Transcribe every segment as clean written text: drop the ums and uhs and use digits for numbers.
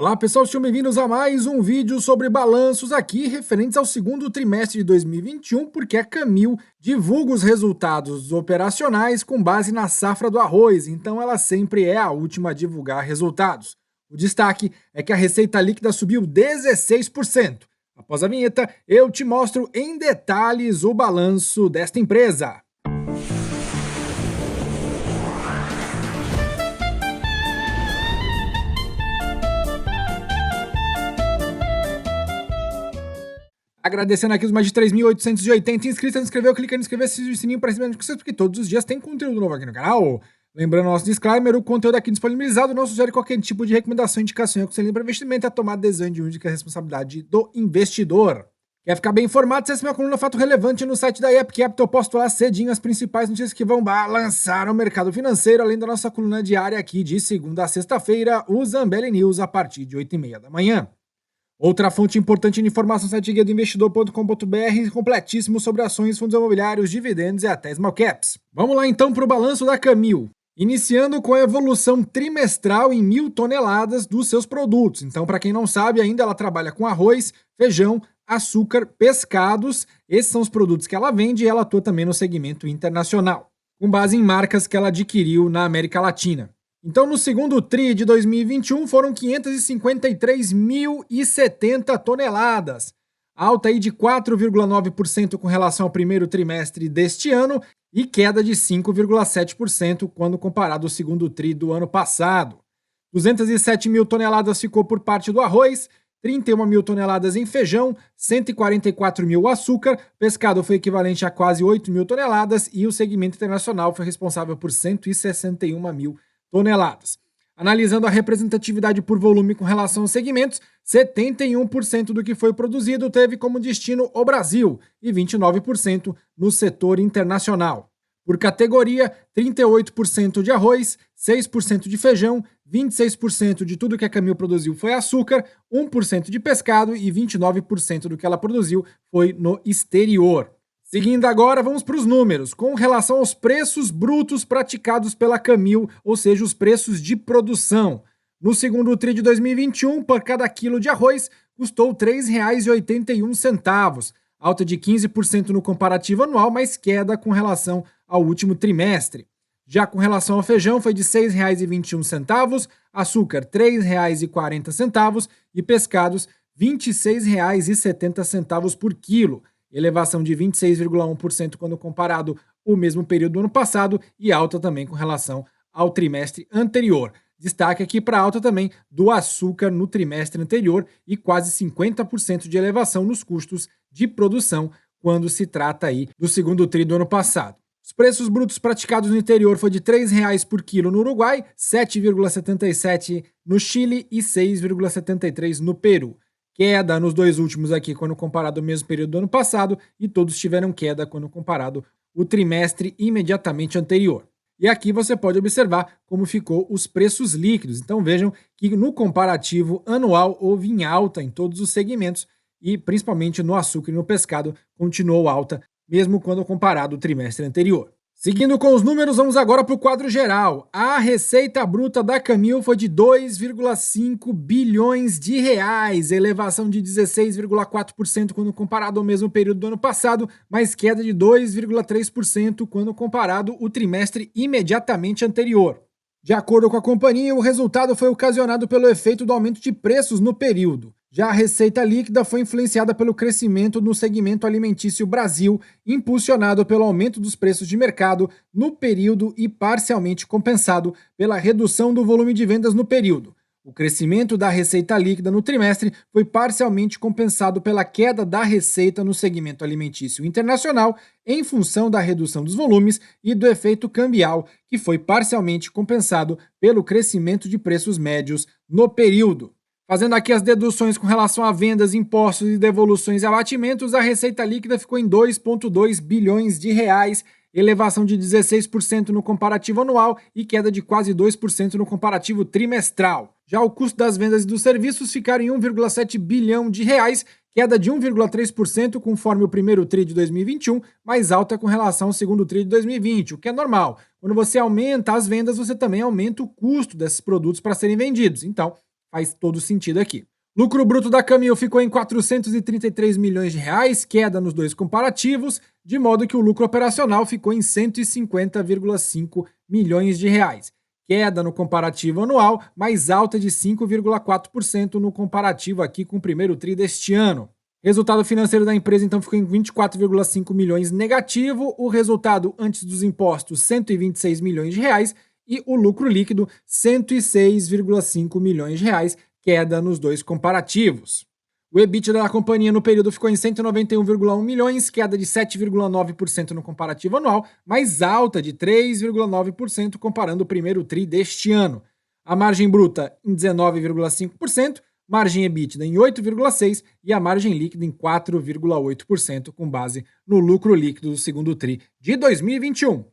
Olá pessoal, sejam bem-vindos a mais um vídeo sobre balanços aqui referentes ao segundo trimestre de 2021, porque a Camil divulga os resultados operacionais com base na safra do arroz, então ela sempre é a última a divulgar resultados. O destaque é que a receita líquida subiu 16%. Após a vinheta, eu te mostro em detalhes o balanço desta empresa. Agradecendo aqui os mais de 3.880 inscritos, se inscreveu, clica em inscrever-se e o sininho para receber notificações, porque todos os dias tem conteúdo novo aqui no canal. Lembrando nosso disclaimer, o conteúdo aqui disponibilizado não sugere qualquer tipo de recomendação, indicação ou conselho para investimento, é tomada de decisão de única responsabilidade do investidor. Quer ficar bem informado? Acesse minha coluna Fato Relevante no site da IEP Capital. Eu posto lá cedinho as principais notícias que vão balançar o mercado financeiro, além da nossa coluna diária aqui de segunda a sexta-feira, o Zambelli News, a partir de 8h30 da manhã. Outra fonte importante de informação, site guiadoinvestidor.com.br, completíssimo sobre ações, fundos imobiliários, dividendos e até small caps. Vamos lá então para o balanço da Camil. Iniciando com a evolução trimestral em 1.000 toneladas dos seus produtos. Então, para quem não sabe ainda, ela trabalha com arroz, feijão, açúcar, pescados. Esses são os produtos que ela vende e ela atua também no segmento internacional, com base em marcas que ela adquiriu na América Latina. Então, no segundo TRI de 2021, foram 553.070 toneladas, alta aí de 4,9% com relação ao primeiro trimestre deste ano e queda de 5,7% quando comparado ao segundo TRI do ano passado. 207 mil toneladas ficou por parte do arroz, 31 mil toneladas em feijão, 144 mil açúcar, pescado foi equivalente a quase 8 mil toneladas e o segmento internacional foi responsável por 161 mil toneladas. Analisando a representatividade por volume com relação aos segmentos, 71% do que foi produzido teve como destino o Brasil e 29% no setor internacional. Por categoria, 38% de arroz, 6% de feijão, 26% de tudo que a Camil produziu foi açúcar, 1% de pescado e 29% do que ela produziu foi no exterior. Seguindo agora, vamos para os números. Com relação aos preços brutos praticados pela Camil, ou seja, os preços de produção. No segundo TRI de 2021, por cada quilo de arroz, custou R$ 3,81, alta de 15% no comparativo anual, mas queda com relação ao último trimestre. Já com relação ao feijão, foi de R$ 6,21, açúcar R$ 3,40 e pescados R$ 26,70 por quilo. Elevação de 26,1% quando comparado o mesmo período do ano passado e alta também com relação ao trimestre anterior. Destaque aqui para a alta também do açúcar no trimestre anterior e quase 50% de elevação nos custos de produção quando se trata aí do segundo TRI do ano passado. Os preços brutos praticados no interior foi de R$ 3,00 por quilo no Uruguai, 7,77 no Chile e 6,73 no Peru. Queda nos dois últimos aqui quando comparado ao mesmo período do ano passado e todos tiveram queda quando comparado o trimestre imediatamente anterior. E aqui você pode observar como ficou os preços líquidos. Então vejam que no comparativo anual houve em alta em todos os segmentos e principalmente no açúcar e no pescado continuou alta, mesmo quando comparado ao trimestre anterior. Seguindo com os números, vamos agora para o quadro geral. A receita bruta da Camil foi de 2,5 bilhões de reais, elevação de 16,4% quando comparado ao mesmo período do ano passado, mas queda de 2,3% quando comparado o trimestre imediatamente anterior. De acordo com a companhia, o resultado foi ocasionado pelo efeito do aumento de preços no período. Já a receita líquida foi influenciada pelo crescimento no segmento alimentício Brasil, impulsionado pelo aumento dos preços de mercado no período e parcialmente compensado pela redução do volume de vendas no período. O crescimento da receita líquida no trimestre foi parcialmente compensado pela queda da receita no segmento alimentício internacional em função da redução dos volumes e do efeito cambial, que foi parcialmente compensado pelo crescimento de preços médios no período. Fazendo aqui as deduções com relação a vendas, impostos e devoluções e abatimentos, a receita líquida ficou em 2,2 bilhões de reais, elevação de 16% no comparativo anual e queda de quase 2% no comparativo trimestral. Já o custo das vendas e dos serviços ficaram em 1,7 bilhão de reais, queda de 1,3% conforme o primeiro TRI de 2021, mais alta com relação ao segundo TRI de 2020, o que é normal. Quando você aumenta as vendas, você também aumenta o custo desses produtos para serem vendidos. Então, faz todo sentido aqui. Lucro bruto da Camil ficou em 433 milhões de reais, queda nos dois comparativos, de modo que o lucro operacional ficou em 150,5 milhões de reais. Queda no comparativo anual, mais alta de 5,4% no comparativo aqui com o primeiro tri deste ano. Resultado financeiro da empresa então ficou em 24,5 milhões negativo, o resultado antes dos impostos 126 milhões de reais e o lucro líquido 106,5 milhões de reais, queda nos dois comparativos. O EBITDA da companhia no período ficou em 191,1 milhões, queda de 7,9% no comparativo anual, mais alta de 3,9% comparando o primeiro tri deste ano. A margem bruta em 19,5%, margem EBITDA em 8,6% e a margem líquida em 4,8%, com base no lucro líquido do segundo tri de 2021.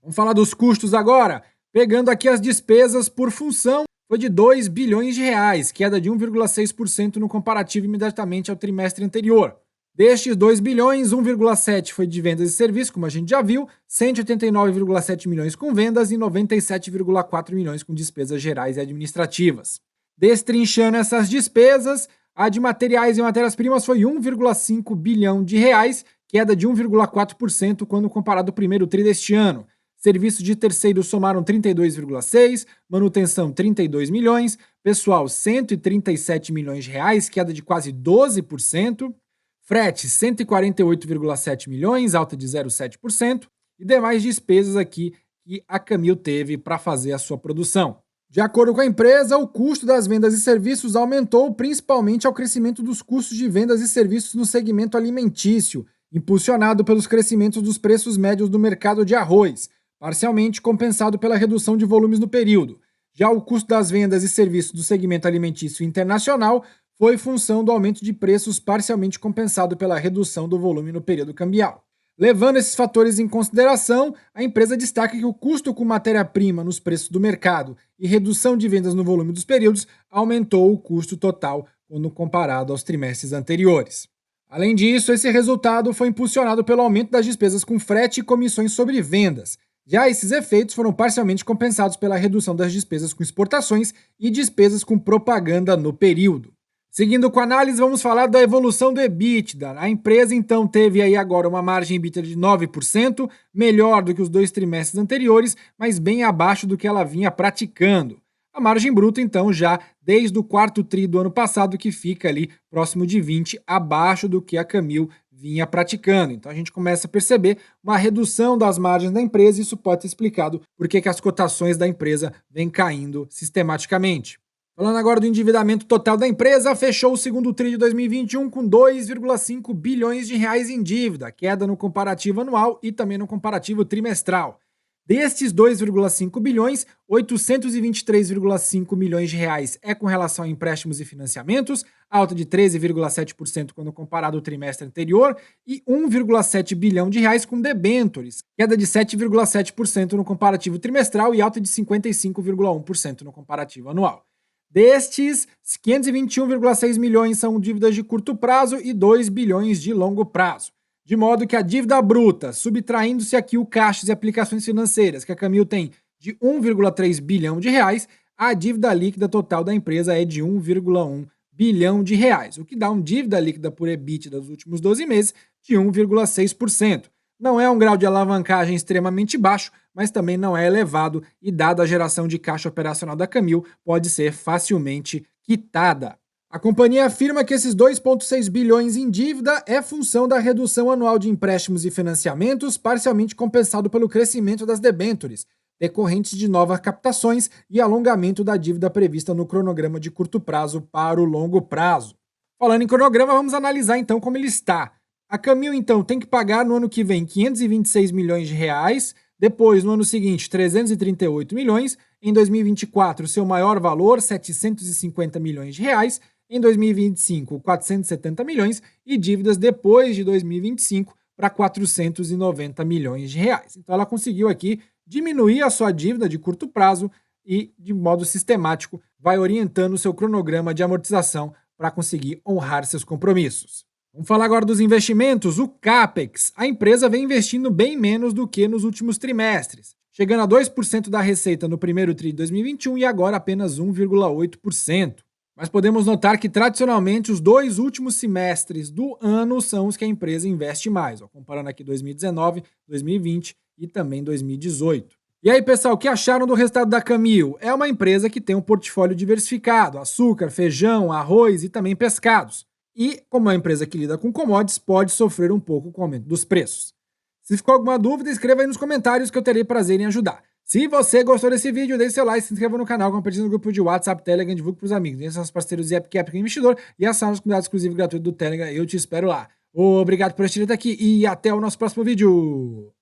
Vamos falar dos custos agora. Pegando aqui as despesas por função, foi de 2 bilhões de reais, queda de 1,6% no comparativo imediatamente ao trimestre anterior. Destes 2 bilhões, 1,7 foi de vendas e serviços, como a gente já viu, 189,7 milhões com vendas e 97,4 milhões com despesas gerais e administrativas. Destrinchando essas despesas, a de materiais e matérias-primas foi 1,5 bilhão de reais, queda de 1,4% quando comparado ao primeiro tri deste ano. Serviços de terceiros somaram 32,6, manutenção 32 milhões, pessoal 137 milhões de reais, queda de quase 12%, frete 148,7 milhões, alta de 0,7%, e demais despesas aqui que a Camil teve para fazer a sua produção. De acordo com a empresa, o custo das vendas e serviços aumentou principalmente ao crescimento dos custos de vendas e serviços no segmento alimentício, impulsionado pelos crescimentos dos preços médios do mercado de arroz, parcialmente compensado pela redução de volumes no período. Já o custo das vendas e serviços do segmento alimentício internacional foi função do aumento de preços parcialmente compensado pela redução do volume no período cambial. Levando esses fatores em consideração, a empresa destaca que o custo com matéria-prima nos preços do mercado e redução de vendas no volume dos períodos aumentou o custo total quando comparado aos trimestres anteriores. Além disso, esse resultado foi impulsionado pelo aumento das despesas com frete e comissões sobre vendas. Já esses efeitos foram parcialmente compensados pela redução das despesas com exportações e despesas com propaganda no período. Seguindo com a análise, vamos falar da evolução do EBITDA. A empresa, então, teve aí agora uma margem EBITDA de 9%, melhor do que os dois trimestres anteriores, mas bem abaixo do que ela vinha praticando. A margem bruta, então, já desde o quarto tri do ano passado, que fica ali próximo de 20%, abaixo do que a Camil vinha praticando. Então a gente começa a perceber uma redução das margens da empresa e isso pode ter explicado por que as cotações da empresa vêm caindo sistematicamente. Falando agora do endividamento total da empresa, fechou o segundo tri de 2021 com 2,5 bilhões de reais em dívida, queda no comparativo anual e também no comparativo trimestral. Destes 2,5 bilhões, 823,5 milhões de reais é com relação a empréstimos e financiamentos, alta de 13,7% quando comparado ao trimestre anterior, e 1,7 bilhão de reais com debêntures, queda de 7,7% no comparativo trimestral e alta de 55,1% no comparativo anual. Destes, 521,6 milhões são dívidas de curto prazo e 2 bilhões de longo prazo. De modo que a dívida bruta, subtraindo-se aqui o caixa e aplicações financeiras que a Camil tem de 1,3 bilhão de reais, a dívida líquida total da empresa é de 1,1 bilhão de reais, o que dá uma dívida líquida por EBITDA dos últimos 12 meses de 1,6%. Não é um grau de alavancagem extremamente baixo, mas também não é elevado e, dada a geração de caixa operacional da Camil, pode ser facilmente quitada. A companhia afirma que esses 2,6 bilhões em dívida é função da redução anual de empréstimos e financiamentos, parcialmente compensado pelo crescimento das debêntures, decorrentes de novas captações e alongamento da dívida prevista no cronograma de curto prazo para o longo prazo. Falando em cronograma, vamos analisar então como ele está. A Camil, então, tem que pagar no ano que vem 526 milhões de reais, depois, no ano seguinte, 338 milhões, em 2024, seu maior valor, 750 milhões de reais, em 2025, 470 milhões e dívidas depois de 2025 para 490 milhões de reais. Então ela conseguiu aqui diminuir a sua dívida de curto prazo e, de modo sistemático, vai orientando o seu cronograma de amortização para conseguir honrar seus compromissos. Vamos falar agora dos investimentos. O CAPEX. A empresa vem investindo bem menos do que nos últimos trimestres, chegando a 2% da receita no primeiro tri de 2021 e agora apenas 1,8%. Mas podemos notar que, tradicionalmente, os 2 últimos semestres do ano são os que a empresa investe mais, ó, comparando aqui 2019, 2020 e também 2018. E aí, pessoal, o que acharam do resultado da Camil? É uma empresa que tem um portfólio diversificado: açúcar, feijão, arroz e também pescados. E, como é uma empresa que lida com commodities, pode sofrer um pouco com o aumento dos preços. Se ficou alguma dúvida, escreva aí nos comentários que eu terei prazer em ajudar. Se você gostou desse vídeo, deixe seu like, se inscreva no canal, compartilhe no grupo de WhatsApp, Telegram, divulgue pros amigos. Tem seus parceiros Zapcap Investidor e a sala de comunidade exclusiva e gratuita do Telegram. Eu te espero lá. Obrigado por assistir até aqui e até o nosso próximo vídeo.